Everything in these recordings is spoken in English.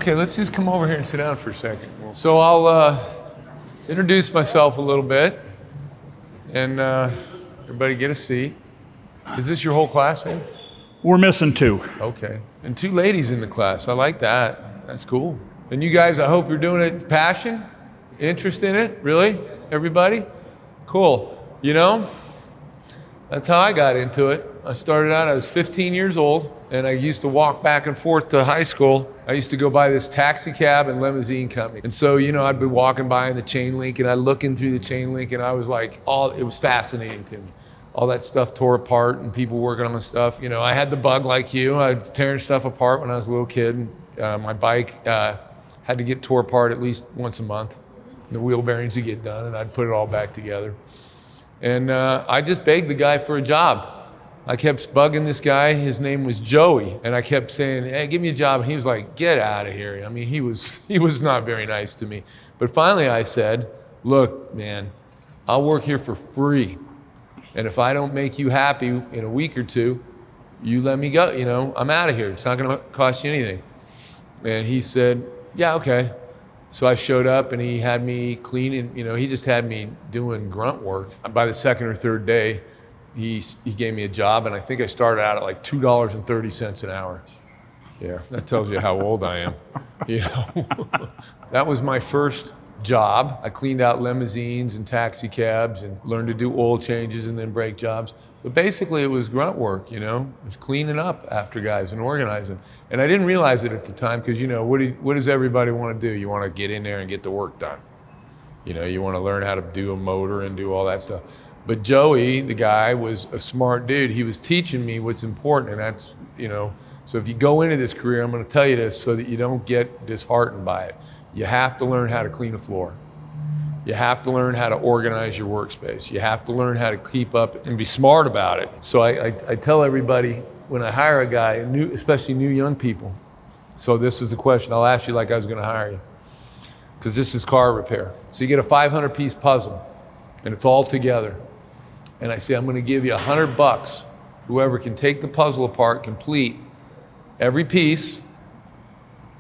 Okay, let's just come over here and sit down for a second. So I'll introduce myself a little bit, and everybody get a seat. Is this your whole class then? We're missing two. Okay, and two ladies in the class. I like that. That's cool. And you guys, I hope you're doing it with passion, interest in it, really? Everybody? Cool. You know, that's how I got into it. I started out, I was 15 years old, and I used to walk back and forth to high school. I used to go by this taxi cab and limousine company. And so, you know, I'd be walking by in the chain link, and I'd look in through the chain link, and I was like, it was fascinating to me. All that stuff tore apart and people working on the stuff. You know, I had the bug like you. I was tearing stuff apart when I was a little kid. My bike had to get tore apart at least once a month. The wheel bearings would get done, and I'd put it all back together. And I just begged the guy for a job. I kept bugging this guy. His name was Joey. And I kept saying, hey, give me a job. And he was like, get out of here. I mean, he was not very nice to me. But finally I said, look, man, I'll work here for free. And if I don't make you happy in a week or two, you let me go. You know, I'm out of here. It's not going to cost you anything. And he said, yeah, okay. So I showed up, and he had me cleaning. You know, he just had me doing grunt work. By the second or third day, he gave me a job, and I think I started out at like $2.30 an hour. Yeah, that tells you how old I am. You know, that was my first job. I cleaned out limousines and taxi cabs and learned to do oil changes and then brake jobs. But basically it was grunt work, you know. It was cleaning up after guys and organizing. And I didn't realize it at the time because, you know, what does everybody want to do? You want to get in there and get the work done. You know, you want to learn how to do a motor and do all that stuff. But Joey, the guy, was a smart dude. He was teaching me what's important, and that's, you know, so if you go into this career, I'm going to tell you this so that you don't get disheartened by it. You have to learn how to clean a floor. You have to learn how to organize your workspace. You have to learn how to keep up and be smart about it. So I tell everybody when I hire a guy, especially new young people, so this is a question I'll ask you like I was going to hire you, because this is car repair. So you get a 500-piece puzzle, and it's all together. And I say, I'm going to give you $100. Whoever can take the puzzle apart, complete every piece,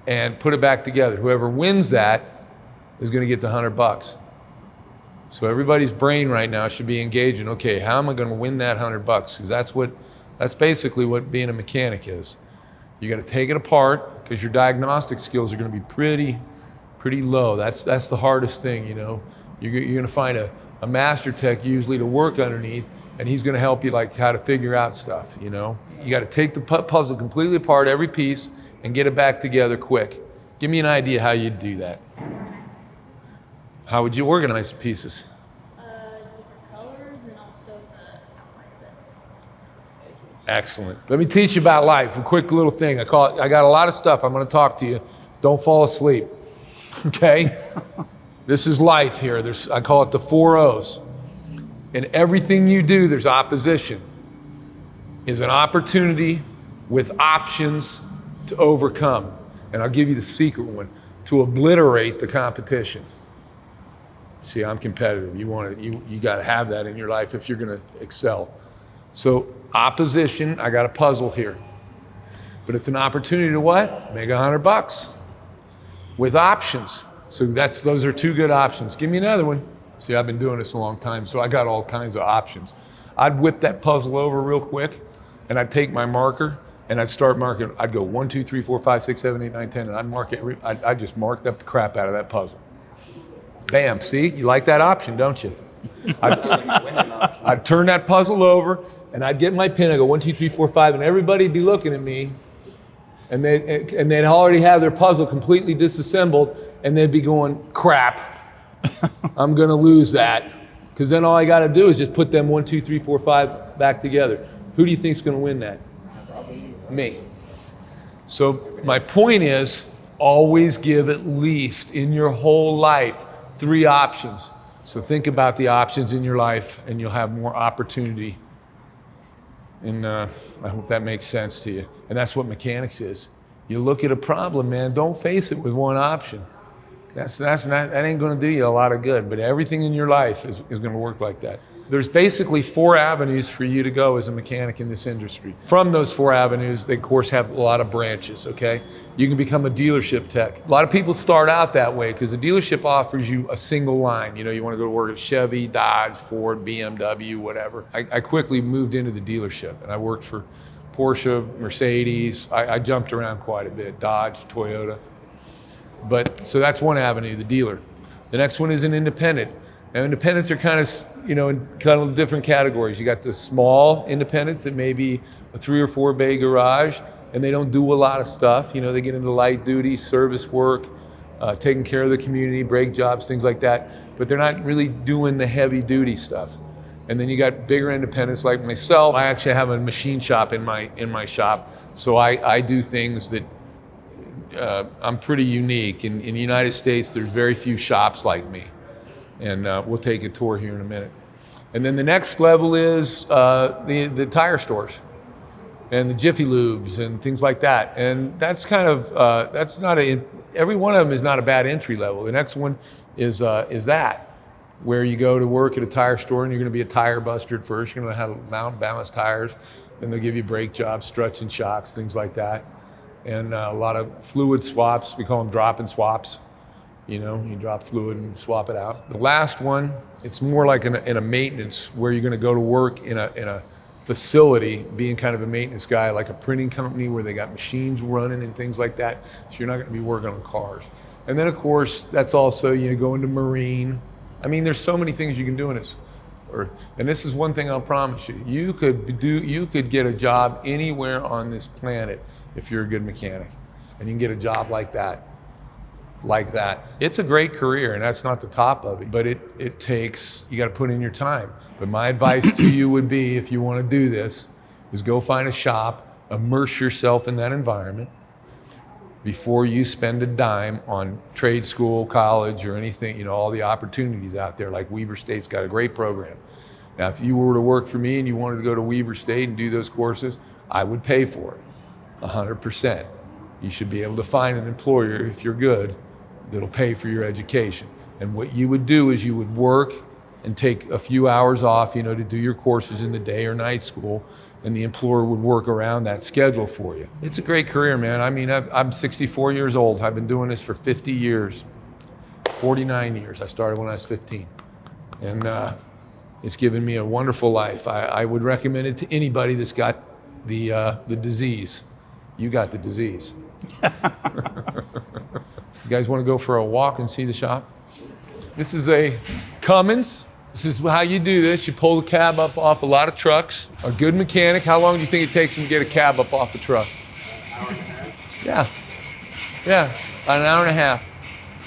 and put it back together. Whoever wins that is going to get the $100. So everybody's brain right now should be engaging. Okay, how am I going to win that $100? Because that's basically what being a mechanic is. You got to take it apart because your diagnostic skills are going to be pretty low. That's the hardest thing, you know. You're going to find a master tech usually to work underneath, and he's going to help you like how to figure out stuff, you know. You got to take the puzzle completely apart, every piece, and get it back together quick. Give me an idea how you'd do that. How would you organize the pieces? Different colors and also the Excellent. Let me teach you about life. A quick little thing. I got a lot of stuff. I'm going to talk to you. Don't fall asleep. Okay? This is life here. I call it the 4 O's. In everything you do, there's opposition. Is an opportunity with options to overcome. And I'll give you the secret one, to obliterate the competition. See, I'm competitive. You got to have that in your life if you're going to excel. So opposition, I got a puzzle here. But it's an opportunity to what? Make $100 with options. So those are 2 good options. Give me another one. See, I've been doing this a long time, so I got all kinds of options. I'd whip that puzzle over real quick, and I'd take my marker, and I'd start marking. I'd go 1, 2, 3, 4, 5, 6, 7, 8, 9, 10, and I'd mark it. I'd just marked up the crap out of that puzzle. Bam, see, you like that option, don't you? I'd turn that puzzle over, and I'd get my pen, I'd go 1, 2, 3, 4, 5, and everybody'd be looking at me, and they'd already have their puzzle completely disassembled, and they'd be going, crap, I'm gonna lose that. Because then all I gotta do is just put them 1, 2, 3, 4, 5 back together. Who do you think's gonna win that? Me. So my point is, always give at least in your whole life 3 options. So think about the options in your life and you'll have more opportunity. And I hope that makes sense to you. And that's what mechanics is. You look at a problem, man, don't face it with one option. That ain't gonna do you a lot of good, but everything in your life is gonna work like that. there's basically 4 avenues for you to go as a mechanic in this industry. From those 4 avenues, they of course have a lot of branches, okay? You can become a dealership tech. A lot of people start out that way because the dealership offers you a single line. You know, you want to go to work at Chevy, Dodge, Ford, BMW, whatever. I quickly moved into the dealership and I worked for Porsche, Mercedes. I jumped around quite a bit, Dodge, Toyota. But so that's one avenue, the dealer. The next one is an independent. Now independents are kind of, you know, in kind of different categories. You got the small independents that may be a 3 or 4 bay garage and they don't do a lot of stuff. You know, they get into light duty, service work, taking care of the community, brake jobs, things like that. But they're not really doing the heavy duty stuff. And then you got bigger independents like myself. I actually have a machine shop in my shop. So I do things that I'm pretty unique. In the United States, there's very few shops like me. And we'll take a tour here in a minute. And then the next level is the tire stores and the Jiffy Lubes and things like that. And that's kind of, that's not every one of them is not a bad entry level. The next one is that, where you go to work at a tire store and you're gonna be a tire buster at first. You're gonna have mount and balance tires. Then they'll give you brake jobs, struts and shocks, things like that. And a lot of fluid swaps. We call them drop and swaps. You know, you drop fluid and swap it out. The last one, it's more like in a maintenance where you're gonna go to work in a facility, being kind of a maintenance guy, like a printing company where they got machines running and things like that. So you're not gonna be working on cars. And then of course, that's also, you know, go into marine. I mean, there's so many things you can do in this earth. And this is one thing I'll promise you. You could get a job anywhere on this planet if you're a good mechanic. And you can get a job like that. It's a great career, and that's not the top of it, but it takes, you gotta put in your time. But my advice to you would be, if you wanna do this, is go find a shop, immerse yourself in that environment before you spend a dime on trade school, college, or anything, you know, all the opportunities out there. Like Weber State's got a great program. Now, if you were to work for me and you wanted to go to Weber State and do those courses, I would pay for it, 100%. You should be able to find an employer, if you're good, that'll pay for your education. And what you would do is you would work and take a few hours off, you know, to do your courses in the day or night school, and the employer would work around that schedule for you. It's a great career, man. I mean, I'm 64 years old. I've been doing this for 50 years, 49 years. I started when I was 15. And it's given me a wonderful life. I would recommend it to anybody that's got the disease. You got the disease. You guys want to go for a walk and see the shop? This is a Cummins. This is how you do this. You pull the cab up off a lot of trucks. A good mechanic, how long do you think it takes him to get a cab up off the truck? An hour and a half. Yeah, about an hour and a half.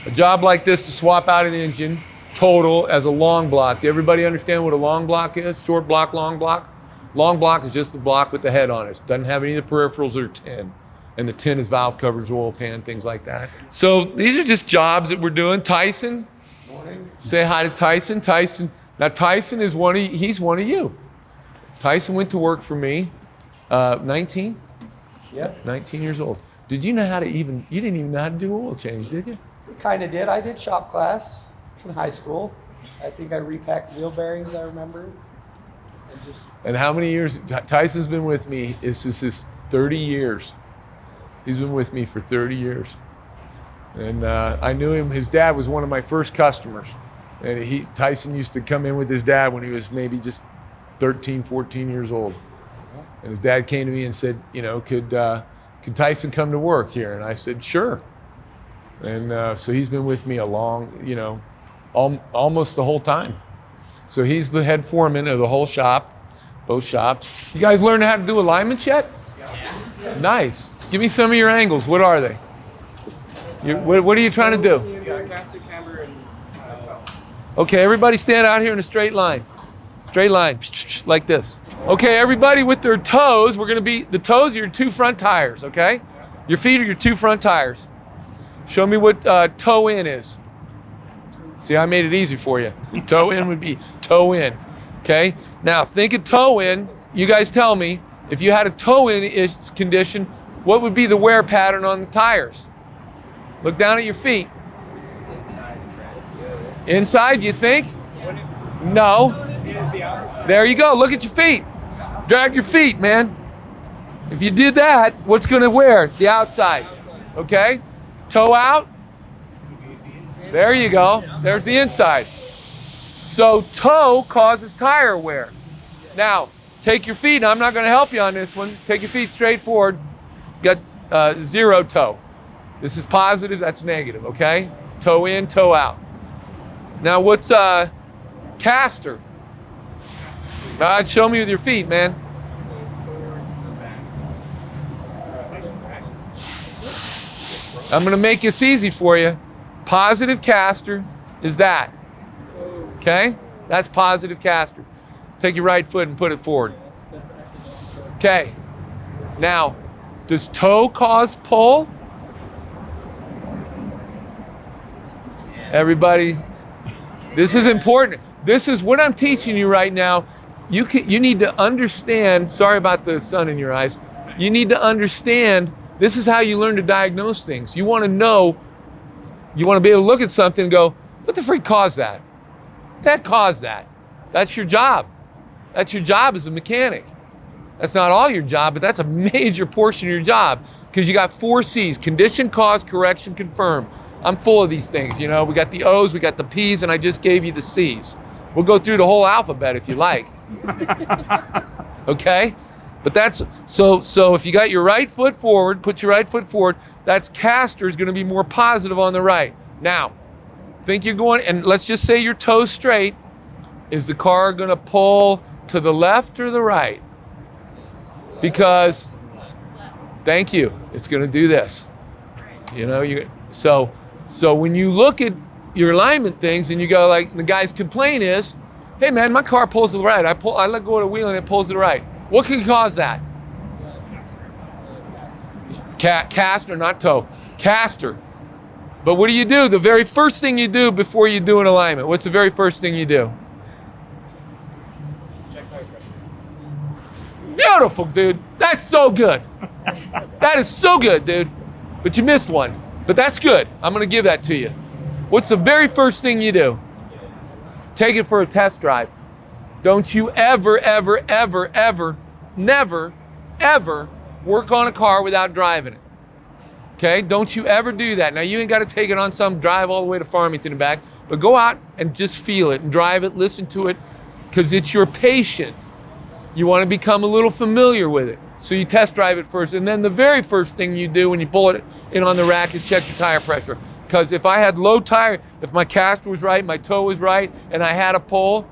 A job like this to swap out an engine, total, as a long block. Do everybody understand what a long block is? Short block, long block? Long block is just the block with the head on it. It doesn't have any of the peripherals or tin. And the tin is valve covers, oil pan, things like that. So these are just jobs that we're doing. Tyson, Morning. say hi to Tyson. Now Tyson is he's one of you. Tyson went to work for me, 19? Yep. 19 years old. Did you know how to you didn't even know how to do oil change, did you? Kind of did. I did shop class in high school. I think I repacked wheel bearings, I remember. And how many years? Tyson's been with me, this is his 30 years. He's been with me for 30 years. And I knew him, his dad was one of my first customers. And Tyson used to come in with his dad when he was maybe just 13, 14 years old. And his dad came to me and said, you know, could Tyson come to work here? And I said, sure. And so he's been with me a long, you know, almost the whole time. So he's the head foreman of the whole shop, both shops. You guys learned how to do alignments yet? Yeah. Nice. Give me some of your angles. What are they? What are you trying to do? Diagnostic, hammer, and Okay, everybody stand out here in a straight line. Straight line, like this. Okay, everybody with their toes, the toes are your 2 front tires, okay? Your feet are your 2 front tires. Show me what toe in is. See, I made it easy for you. Toe in would be toe in, okay? Now, think of toe in. You guys tell me, if you had a toe in condition, what would be the wear pattern on the tires? Look down at your feet. inside tread. Inside, you think? No. The outside. There you go. Look at your feet. Drag your feet, man. If you did that, what's going to wear? The outside. Okay? Toe out. There you go. There's the inside. So toe causes tire wear. Now, take your feet. I'm not going to help you on this one. Take your feet straight forward. Got zero toe. This is positive. That's negative. Okay? Toe in, toe out. Now, what's caster? Show me with your feet, man. I'm going to make this easy for you. Positive caster is that. Okay? That's positive caster. Take your right foot and put it forward. Okay. Now, does toe cause pull? Everybody, this is important. This is what I'm teaching you right now. You need to understand, sorry about the sun in your eyes. You need to understand, this is how you learn to diagnose things. You want to know, you want to be able to look at something and go, what the freak caused that? That caused that. That's your job. That's your job as a mechanic. That's not all your job, but that's a major portion of your job because you got 4 C's: condition, cause, correction, confirm. I'm full of these things, you know. We got the O's, we got the P's, and I just gave you the C's. We'll go through the whole alphabet if you like. Okay? But that's, so if you got your right foot forward, put your right foot forward, that's caster is going to be more positive on the right. Now, think you're going, and let's just say your toes straight. Is the car going to pull to the left or the right? Because, thank you, it's going to do this. You know, so when you look at your alignment things and you go like, the guy's complaint is, hey man, my car pulls to the right. I let go of the wheel and it pulls to the right. What can cause that? Caster, not toe. Caster. But what do? The very first thing you do before you do an alignment, what's the very first thing you do? Check tire pressure. Beautiful, dude. That's so good. That is so good, dude. But you missed one. But that's good. I'm going to give that to you. What's the very first thing you do? Take it for a test drive. Don't you ever, never, ever work on a car without driving it. Okay? Don't you ever do that. Now, you ain't got to take it on some drive all the way to Farmington and back, but go out and just feel it and drive it, listen to it, because it's your patient. You want to become a little familiar with it. So you test drive it first, and then the very first thing you do when you pull it in on the rack is check your tire pressure. Because if I had low tire, if my caster was right, my toe was right, and I had a pull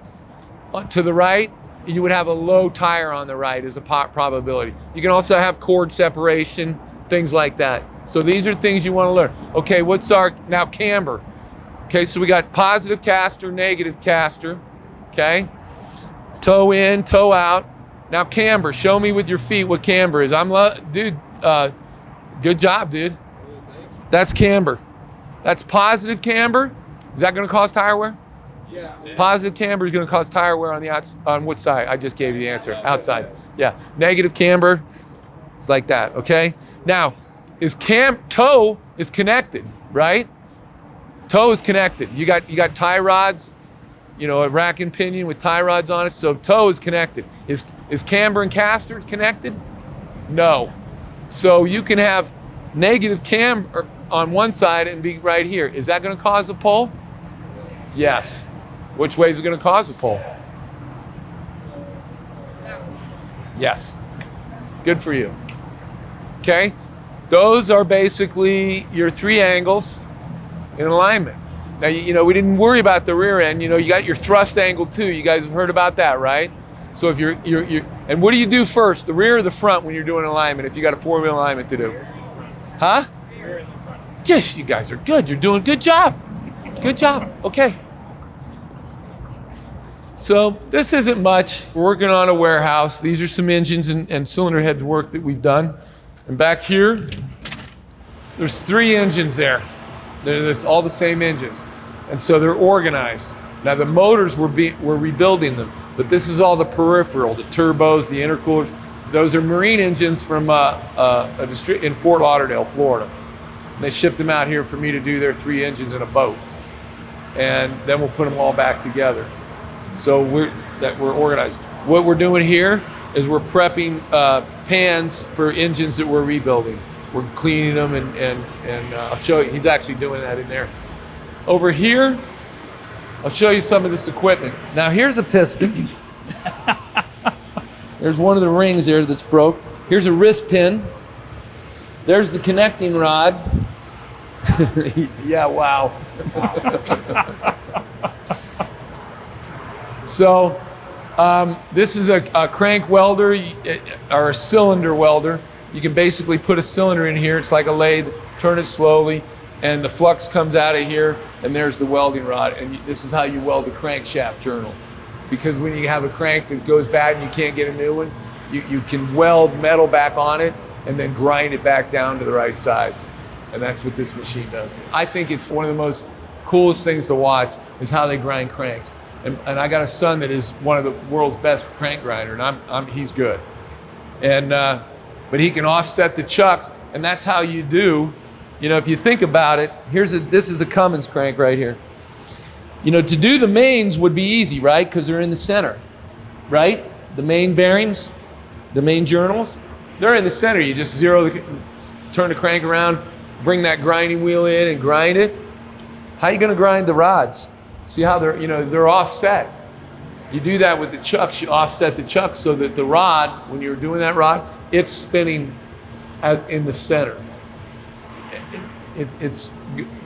to the right, you would have a low tire on the right as a probability. You can also have cord separation, things like that. So these are things you want to learn. Okay, what's our, now camber. Okay, so we got positive caster, negative caster. Okay, toe in, toe out. Now camber, show me with your feet what camber is. Dude, good job, dude. That's camber. That's positive camber. Is that going to cause tire wear? Yeah. Positive camber is going to cause tire wear on the on which side? I just gave you the answer. Outside. Yeah. Negative camber. It's like that. Okay. Now, toe is connected, right? Toe is connected. You got tie rods, you know, a rack and pinion with tie rods on it. So toe is connected. Is camber and caster connected? No. So you can have negative camber on one side and be right here. Is that going to cause a pull? Yes. Which way is it going to cause a pull? Yes. Good for you. Okay. Those are basically your 3 angles in alignment. Now, you know, we didn't worry about the rear end. You know, you got your thrust angle too. You guys have heard about that, right? So if you're and what do you do first, the rear or the front when you're doing alignment, if you got a 4-wheel alignment to do? Huh? Just, you guys are good. You're doing a good job. Good job. Okay. So this isn't much. We're working on a warehouse. These are some engines and cylinder head work that we've done. And back here, there's 3 engines there. There's all the same engines. And so they're organized. Now the motors, we're rebuilding them, but this is all the peripheral, the turbos, the intercoolers. Those are marine engines from a district in Fort Lauderdale, Florida. And they shipped them out here for me to do their 3 engines in a boat. And then we'll put them all back together. So that we're organized. What we're doing here is we're prepping pans for engines that we're rebuilding. We're cleaning them and I'll show you, he's actually doing that in there. Over here, I'll show you some of this equipment. Now here's a piston. There's one of the rings there that's broke. Here's a wrist pin. There's the connecting rod. Yeah, wow. So this is a crank welder or a cylinder welder. You can basically put a cylinder in here. It's like a lathe, turn it slowly, and the flux comes out of here, and there's the welding rod. And this is how you weld a crankshaft journal. Because when you have a crank that goes bad and you can't get a new one, you can weld metal back on it and then grind it back down to the right size. And that's what this machine does. I think it's one of the most coolest things to watch is how they grind cranks. And I got a son that is one of the world's best crank grinder, and he's good. And but he can offset the chucks, and that's how you do. You know, if you think about it, this is a Cummins crank right here. You know, to do the mains would be easy, right? Because they're in the center, right? The main bearings, the main journals, they're in the center. You just turn the crank around, bring that grinding wheel in and grind it. How are you going to grind the rods? See how they're offset. You do that with the chucks. You offset the chucks so that the rod, when you're doing that rod, it's spinning in the center. It's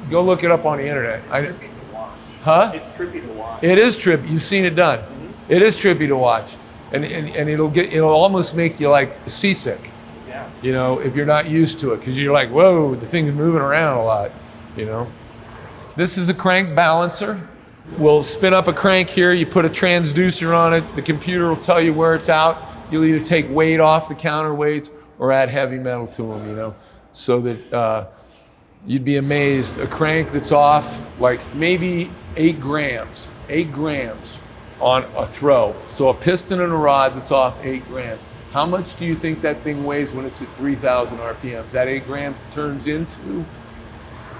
go look it up on the internet. Huh? It's trippy to watch. It is trippy. You've seen it done. Mm-hmm. It is trippy to watch, and it'll almost make you like seasick. Yeah. You know, if you're not used to it, because you're like, whoa, the thing's moving around a lot. You know, this is a crank balancer. We'll spin up a crank here. You put a transducer on it. The computer will tell you where it's out. You'll either take weight off the counterweights or add heavy metal to them. You know, so that you'd be amazed. A crank that's off like maybe 8 grams on a throw. So a piston and a rod that's off 8 grams. How much do you think that thing weighs when it's at 3,000 RPMs? That 8 grams turns into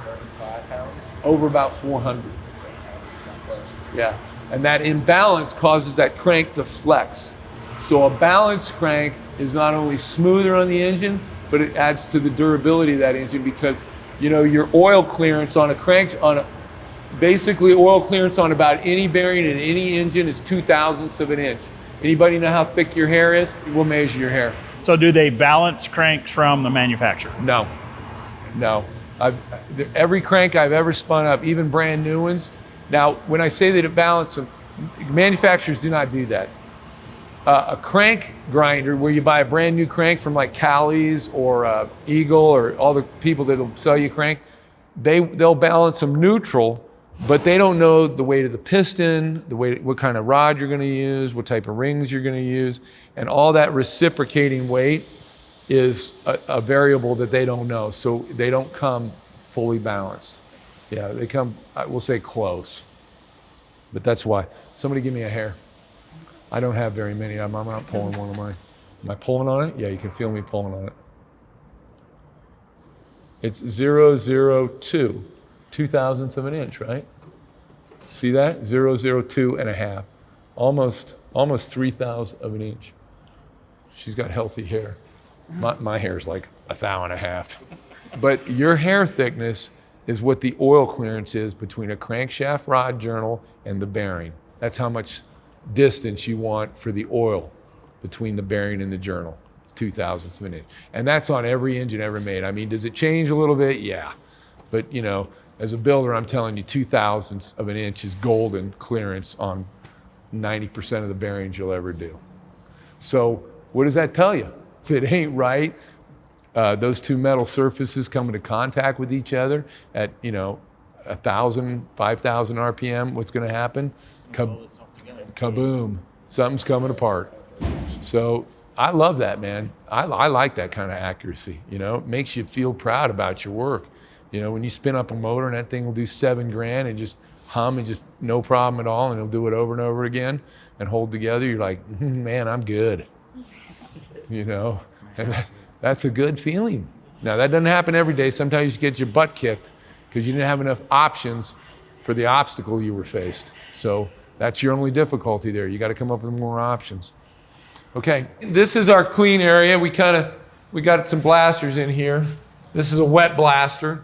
35 pounds. over about 400. Yeah, and that imbalance causes that crank to flex. So a balanced crank is not only smoother on the engine, but it adds to the durability of that engine because, you know, your oil clearance on a crank, basically oil clearance on about any bearing in any engine is 0.02 of an inch. Anybody know how thick your hair is? We'll measure your hair. So do they balance cranks from the manufacturer? No. Every crank I've ever spun up, even brand new ones. Now, when I say that it balances them, manufacturers do not do that. A crank grinder, where you buy a brand new crank from like Callie's or Eagle or all the people that'll sell you crank, they'll balance them neutral, but they don't know the weight of the piston, what kind of rod you're going to use, what type of rings you're going to use, and all that reciprocating weight is a variable that they don't know. So they don't come fully balanced. Yeah, they come, we'll say close. But that's why. Somebody give me a hair. I don't have very many. I'm not pulling one of mine. Am I pulling on it? Yeah, you can feel me pulling on it. It's 0.002, 0.02 of an inch, right? See that? 0.02 and a half. Almost 3,000 of an inch. She's got healthy hair. My hair's like 1.5 thou. But your hair thickness is what the oil clearance is between a crankshaft rod journal and the bearing. That's how much distance you want for the oil between the bearing and the journal, 0.02 of an inch. And that's on every engine ever made. I mean, does it change a little bit? Yeah. But, you know, as a builder, I'm telling you 0.02 of an inch is golden clearance on 90% of the bearings you'll ever do. So what does that tell you? If it ain't right, those two metal surfaces come into contact with each other at, 1,000, 5,000 RPM, what's going to happen? Kaboom. Something's coming apart. So I love that, man. I like that kind of accuracy. It makes you feel proud about your work. When you spin up a motor and that thing will do $7,000 and just hum and just no problem at all, and it'll do it over and over again and hold together, you're like, man, I'm good. And that's a good feeling. Now, that doesn't happen every day. Sometimes you get your butt kicked because you didn't have enough options for the obstacle you were faced. So That's your only difficulty there. You got to come up with more options. Okay, this is our clean area. We got some blasters in here. This is a wet blaster.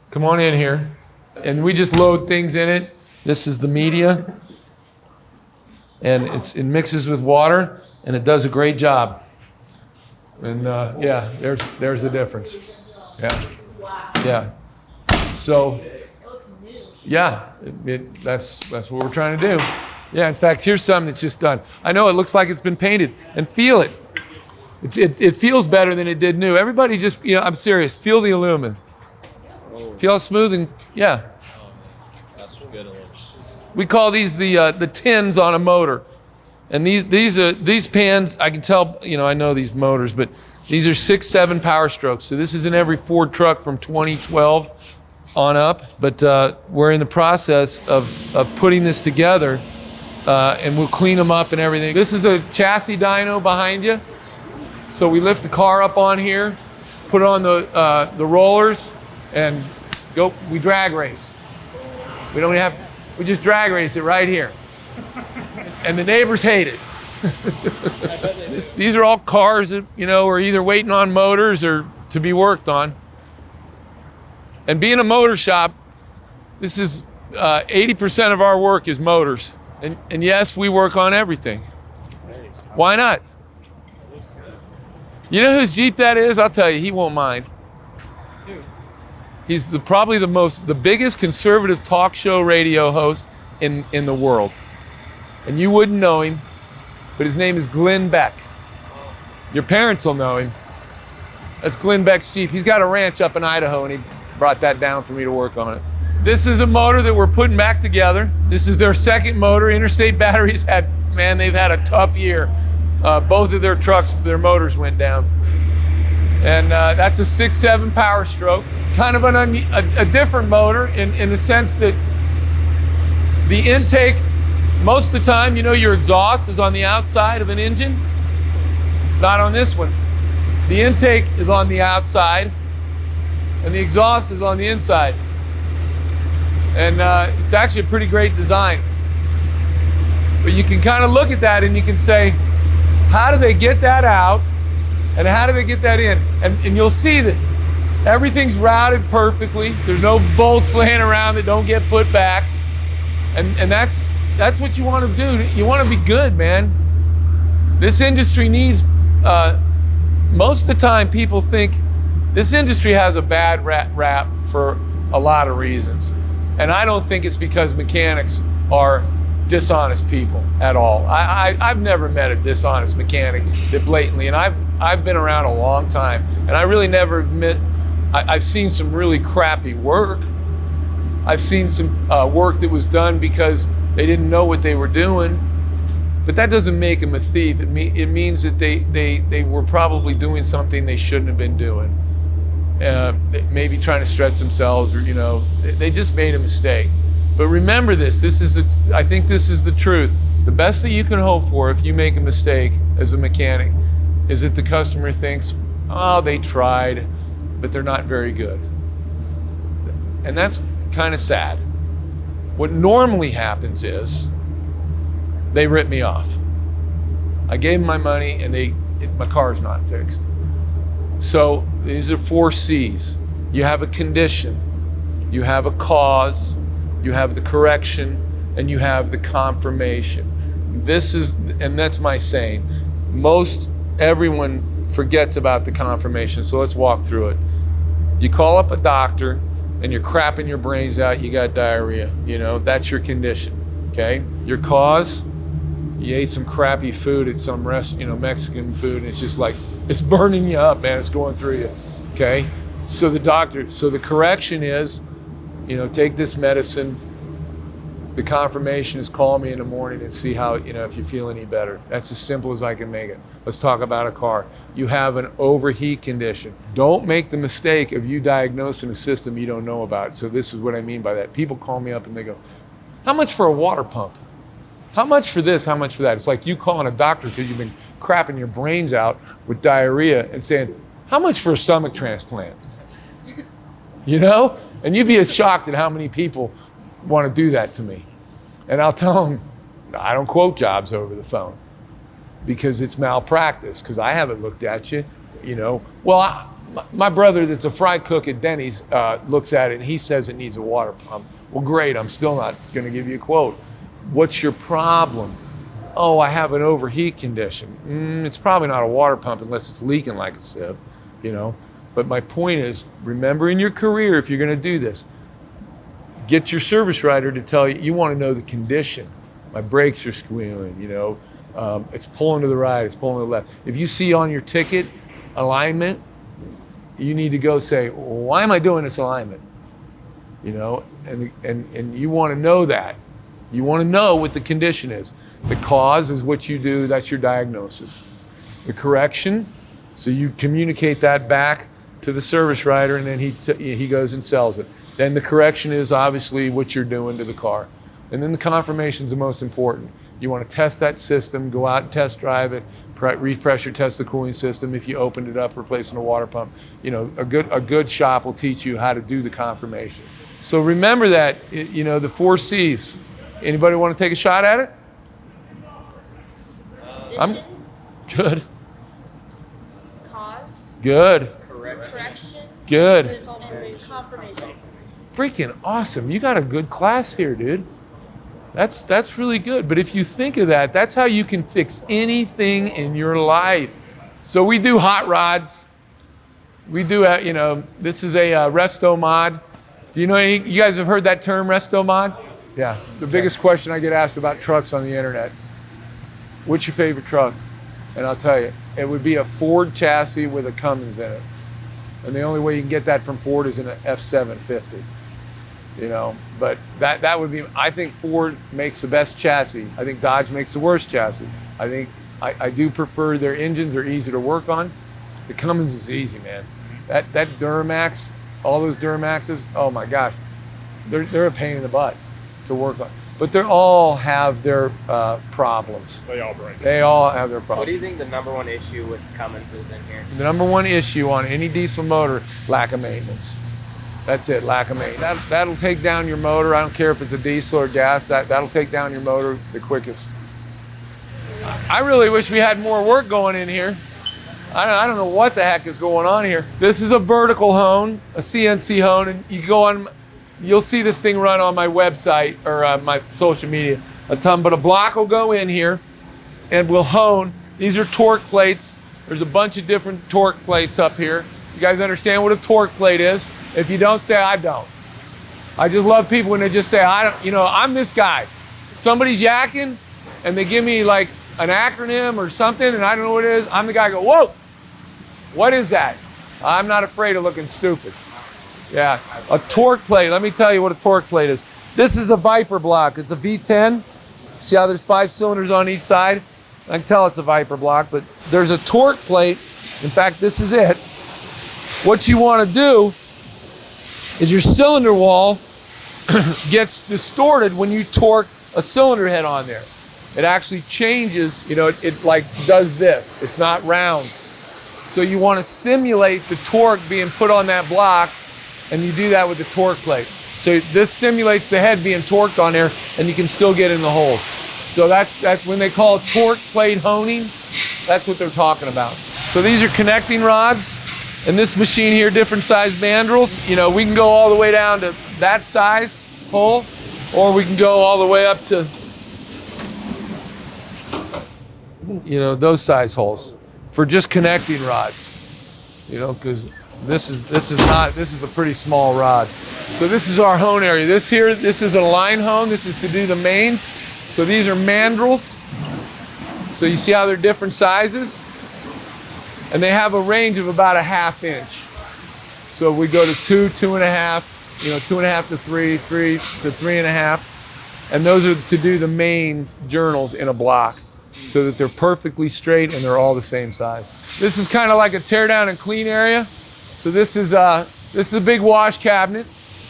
Come on in here. And we just load things in it. This is the media. And it mixes with water, and it does a great job. And yeah, there's the difference. Yeah, yeah. So, yeah, that's what we're trying to do. Yeah, in fact, here's something that's just done. I know it looks like it's been painted, and feel it. It feels better than it did new. Everybody just, I'm serious. Feel the aluminum. Feel how smooth and yeah. That's good. We call these the tins on a motor, and these pans. I can tell. I know these motors, but these are 6-7 power strokes. So this is in every Ford truck from 2012 on up. But we're in the process of putting this together, and we'll clean them up and everything. This is a chassis dyno behind you. So we lift the car up on here, put it on the rollers, and go. We drag race. We just drag race it right here. And the neighbors hate it. These are all cars that, are either waiting on motors or to be worked on. And being a motor shop, this is 80% of our work is motors. And yes, we work on everything. Why not? You know whose Jeep that is? I'll tell you, he won't mind. He's probably the biggest conservative talk show radio host in the world. And you wouldn't know him, but his name is Glenn Beck. Your parents will know him. That's Glenn Beck's Jeep. He's got a ranch up in Idaho, and he brought that down for me to work on it. This is a motor that we're putting back together. This is their second motor. Interstate Batteries they've had a tough year. Both of their trucks, their motors went down. And that's a 6-7 power stroke. Kind of a different motor in the sense that the intake, most of the time, your exhaust is on the outside of an engine. Not on this one. The intake is on the outside, and the exhaust is on the inside. And it's actually a pretty great design. But you can kind of look at that and you can say, how do they get that out? And how do they get that in? And you'll see that everything's routed perfectly. There's no bolts laying around that don't get put back. And that's what you want to do. You want to be good, man. This industry needs, most of the time people think this industry has a bad rap for a lot of reasons. And I don't think it's because mechanics are dishonest people at all. I've never met a dishonest mechanic that blatantly, and I've been around a long time, and I really never admit, I've seen some really crappy work. I've seen some work that was done because they didn't know what they were doing, but that doesn't make them a thief. It means that they were probably doing something they shouldn't have been doing. Maybe trying to stretch themselves, or they just made a mistake. But remember this, I think this is the truth. The best that you can hope for if you make a mistake as a mechanic is that the customer thinks, oh, they tried, but they're not very good. And that's kind of sad. What normally happens is they rip me off. I gave them my money and my car's not fixed. So these are 4 C's. You have a condition, you have a cause, you have the correction, and you have the confirmation. And that's my saying. Most everyone forgets about the confirmation, so let's walk through it. You call up a doctor and you're crapping your brains out, you got diarrhea, that's your condition, okay? Your cause, you ate some crappy food at some Mexican food, and it's just like, it's burning you up, man, it's going through you, okay? So the correction is, take this medicine. The confirmation is call me in the morning and see how, if you feel any better. That's as simple as I can make it. Let's talk about a car. You have an overheat condition. Don't make the mistake of you diagnosing a system you don't know about. So this is what I mean by that. People call me up and they go, how much for a water pump? How much for this? How much for that? It's like you calling a doctor because you've been crapping your brains out with diarrhea and saying, how much for a stomach transplant? And you'd be as shocked at how many people want to do that to me. And I'll tell them, I don't quote jobs over the phone because it's malpractice, because I haven't looked at you, you know. Well, my brother that's a fry cook at Denny's looks at it and he says it needs a water pump. Well, great, I'm still not gonna give you a quote. What's your problem? Oh, I have an overheat condition. It's probably not a water pump unless it's leaking like a sieve, you know. But my point is, remember in your career, if you're gonna do this, get your service writer to tell you, you wanna know the condition. My brakes are squealing, you know, it's pulling to the right, it's pulling to the left. If you see on your ticket alignment, you need to go say, why am I doing this alignment? You know, and you wanna know that. You wanna know what the condition is. The cause is what you do, that's your diagnosis. The correction, so you communicate that back to the service writer and then he goes and sells it. Then the correction is obviously what you're doing to the car. And then the confirmation is the most important. You want to test that system, go out and test drive it, repressure test the cooling system. If you opened it up, replacing a water pump, you know, a good shop will teach you how to do the confirmation. So remember that, you know, the 4 C's. Anybody want to take a shot at it? I'm good. Cause, Good. correction, Good. and confirmation. Freaking awesome. You got a good class here, dude. That's really good. But if you think of that, that's how you can fix anything in your life. So we do hot rods. We do, you know, this is a resto mod. Do you know, you guys have heard that term, resto mod? Yeah. The biggest question I get asked about trucks on the internet. What's your favorite truck? And I'll tell you, it would be a Ford chassis with a Cummins in it. And the only way you can get that from Ford is in an F750. You know, but that would be, I think Ford makes the best chassis. I think Dodge makes the worst chassis. I think, I do prefer their engines, they're easy to work on. The Cummins is easy, man. That Duramax, all those Duramaxes, oh my gosh, they're a pain in the butt to work on. But they all have their problems. They all break. They all have their What problems. do you think the number one issue with Cummins is in here? The number one issue on any diesel motor, lack of maintenance. That's it, lack of maintenance. That'll take down your motor. I don't care if it's a diesel or gas, that'll take down your motor the quickest. I really wish we had more work going in here. I don't know what the heck is going on here. This is a vertical hone, a CNC hone, and you go on, you'll see this thing run on my website or my social media a ton, but a block will go in here and we'll hone. These are torque plates. There's a bunch of different torque plates up here. You guys understand what a torque plate is? If you don't, say I don't. I just love people when they just say, I don't, you know, I'm this guy. Somebody's yakking and they give me like an acronym or something and I don't know what it is. I'm the guy who go, whoa, what is that? I'm not afraid of looking stupid. Yeah, a torque plate. Let me tell you what a torque plate is. This is a Viper block. It's a V10. See how there's 5 cylinders on each side? I can tell it's a Viper block, but there's a torque plate. In fact, this is it. What you want to do is your cylinder wall gets distorted when you torque a cylinder head on there. It actually changes, you know, it like does this. It's not round. So you want to simulate the torque being put on that block, and you do that with the torque plate. So this simulates the head being torqued on there, and you can still get in the hole. So that's when they call it torque plate honing. That's what they're talking about. So these are connecting rods. And this machine here, different size mandrels. You know, we can go all the way down to that size hole, or we can go all the way up to, you know, those size holes for just connecting rods. You know, because this is a pretty small rod. So this is our hone area. This is a line hone. This is to do the main. So these are mandrels. So you see how they're different sizes? And they have a range of about a 1/2 inch. So we go to 2, 2.5, you know, 2.5 to 3, 3 to 3.5. And those are to do the main journals in a block so that they're perfectly straight and they're all the same size. This is kind of like a tear down and clean area. So this is a big wash cabinet.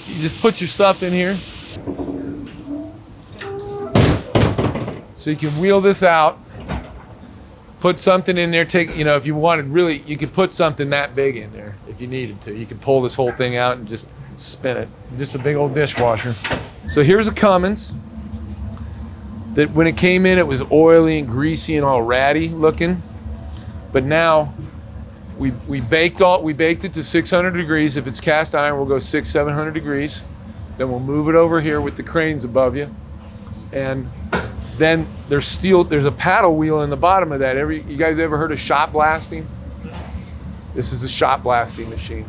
You just put your stuff in here. So you can wheel this out. Put something in there, you know, if you wanted really, you could put something that big in there if you needed to. You could pull this whole thing out and just spin it. Just a big old dishwasher. So here's a Cummins. that when it came in, it was oily and greasy and all ratty looking. But now we baked it to 600 degrees. If it's cast iron, we'll go 700 degrees. Then we'll move it over here with the cranes above you. And then there's a paddle wheel in the bottom of that. You guys ever heard of shot blasting? This is a shot blasting machine.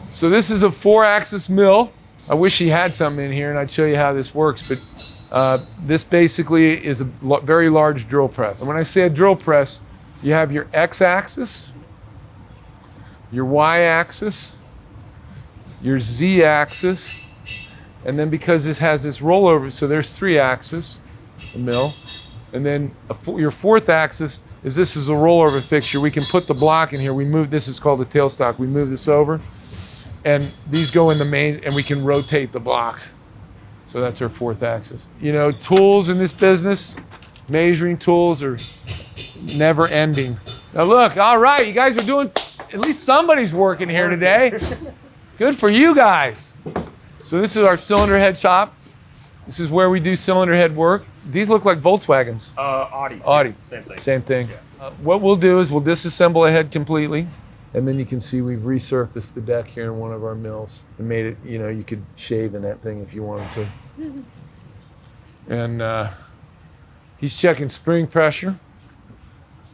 So this is a 4-axis mill. I wish he had something in here and I'd show you how this works, but this basically is a very large drill press. And when I say a drill press, you have your x-axis, your y-axis, your z-axis, and then because this has this rollover, so there's 3 axes, the mill, and then your 4th axis this is a rollover fixture. We can put the block in here. This is called a tailstock. We move this over, and these go in the main, and we can rotate the block. So that's our 4th axis. You know, tools in this business, measuring tools are never ending. Now look, all right, you guys are doing, at least somebody's working here today. Good for you guys. So this is our cylinder head shop. This is where we do cylinder head work. These look like Volkswagens. Audi. Audi. Same thing. Same thing. Yeah. What we'll do is we'll disassemble a head completely, and then you can see we've resurfaced the deck here in one of our mills and made it, you know, you could shave in that thing if you wanted to. And he's checking spring pressure.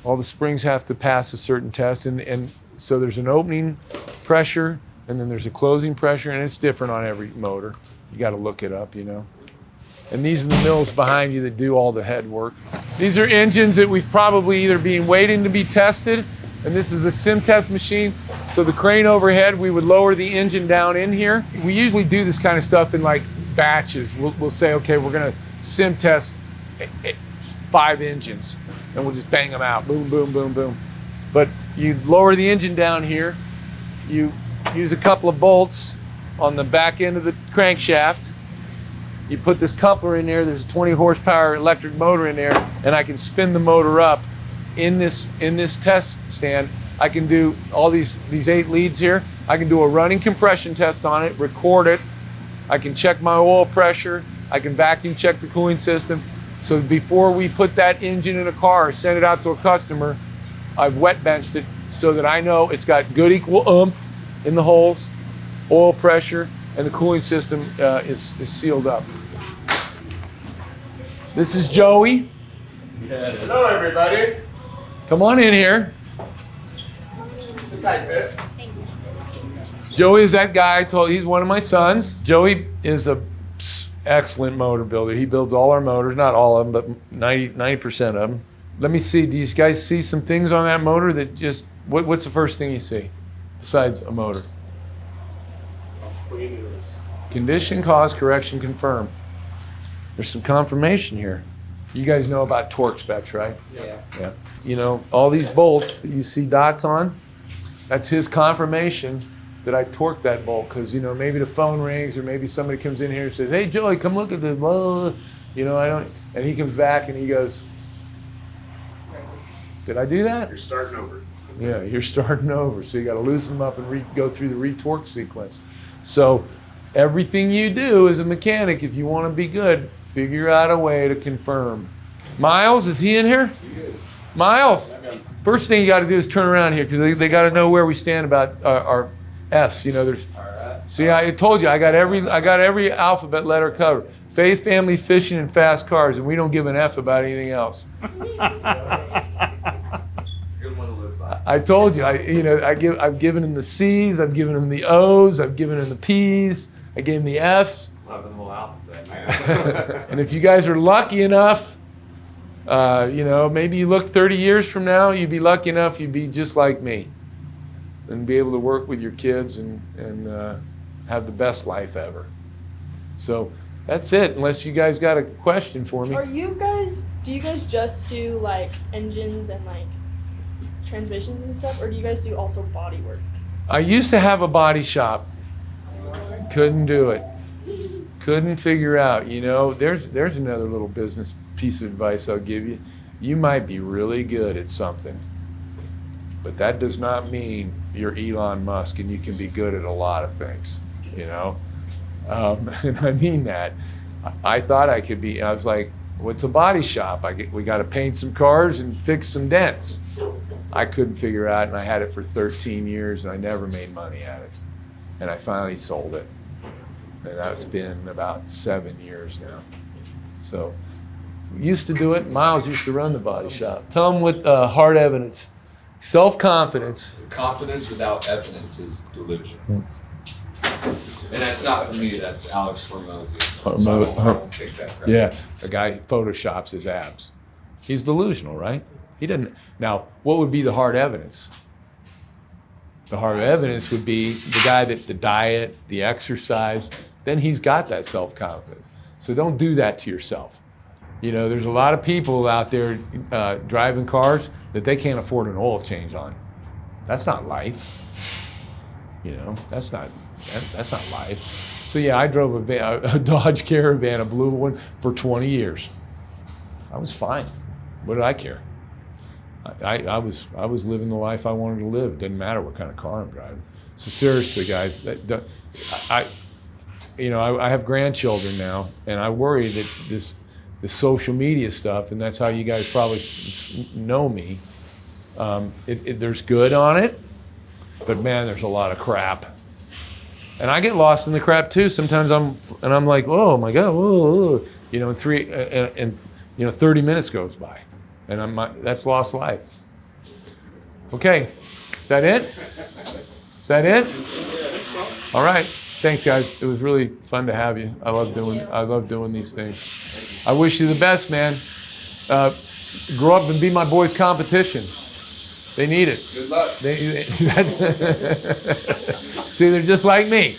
All the springs have to pass a certain test, and so there's an opening pressure, and then there's a closing pressure, and it's different on every motor. You got to look it up, you know. And these are the mills behind you that do all the head work. These are engines that we've probably either been waiting to be tested, and this is a sim test machine. So the crane overhead, we would lower the engine down in here. We usually do this kind of stuff in like batches. We'll say, okay, we're gonna sim test 5 engines, and we'll just bang them out, boom, boom, boom, boom. But you lower the engine down here, you use a couple of bolts on the back end of the crankshaft. You put this coupler in there, there's a 20 horsepower electric motor in there, and I can spin the motor up in this test stand. I can do all these 8 leads here. I can do a running compression test on it, record it. I can check my oil pressure. I can vacuum check the cooling system. So before we put that engine in a car or send it out to a customer, I've wet benched it so that I know it's got good equal oomph in the holes, oil pressure, and the cooling system is sealed up. This is Joey. Hello, everybody. Come on in here. It's a tight fit. Joey is that guy I told you, he's one of my sons. Joey is an excellent motor builder. He builds all our motors, not all of them, but 90% of them. Let me see, do you guys see some things on that motor that just, what's the first thing you see besides a motor? Condition, cause, correction, confirm. There's some confirmation here. You guys know about torque specs, right? Yeah. You know, all these bolts that you see dots on, that's his confirmation that I torqued that bolt, because, you know, maybe the phone rings or maybe somebody comes in here and says, hey, Joey, come look at the, blah. You know, and he comes back and he goes, did I do that? You're starting over. Yeah, you're starting over. So you got to loosen them up and go through the retorque sequence. So everything you do as a mechanic, if you want to be good, figure out a way to confirm. Miles, is he in here? He is. Miles, first thing you got to do is turn around here, because they got to know where we stand about our F's. You know, there's. See, I told you I got every alphabet letter covered. Faith, family, fishing, and fast cars, and we don't give an F about anything else. It's a good one to live by. I told you, I've given him the C's, I've given him the O's, I've given him the P's, I gave him the F's. Love the whole alphabet, man. And if you guys are lucky enough, you know, maybe you look 30 years from now, you'd be lucky enough, you'd be just like me, and be able to work with your kids and have the best life ever. So that's it, unless you guys got a question for me. Do you guys just do like engines and like transmissions and stuff, or do you guys do also body work? I used to have a body shop. Couldn't do it. Couldn't figure out, you know, there's another little business piece of advice I'll give you. You might be really good at something, but that does not mean you're Elon Musk and you can be good at a lot of things, you know? And I mean that. I thought I could be, I was like, What's a body shop? We got to paint some cars and fix some dents. I couldn't figure out, and I had it for 13 years, and I never made money at it. And I finally sold it. And that's been about 7 years now. So, we used to do it. Miles used to run the body shop. Tell them with hard evidence. Self-confidence. Confidence without evidence is delusion. And that's not for me, that's Alex Hormozzi. So I don't take that credit. Yeah, the guy photoshops his abs. He's delusional, right? He didn't. Now, what would be the hard evidence? The hard evidence would be the guy that the diet, the exercise, then he's got that self-confidence. So don't do that to yourself. You know, there's a lot of people out there driving cars that they can't afford an oil change on. That's not life. You know, that's not life. So yeah, I drove a Dodge Caravan, a blue one, for 20 years. I was fine. What did I care? I was living the life I wanted to live. It didn't matter what kind of car I'm driving. So seriously, guys, I have grandchildren now, and I worry that the social media stuff, and that's how you guys probably know me. There's good on it, but man, there's a lot of crap. And I get lost in the crap too. Sometimes I'm like, oh my God, whoa, you know, 30 minutes goes by, and that's lost life. Okay, is that it? Is that it? All right. Thanks, guys. It was really fun to have you. I love doing these things. I wish you the best, man. Grow up and be my boys' competition. They need it. Good luck. See, they're just like me.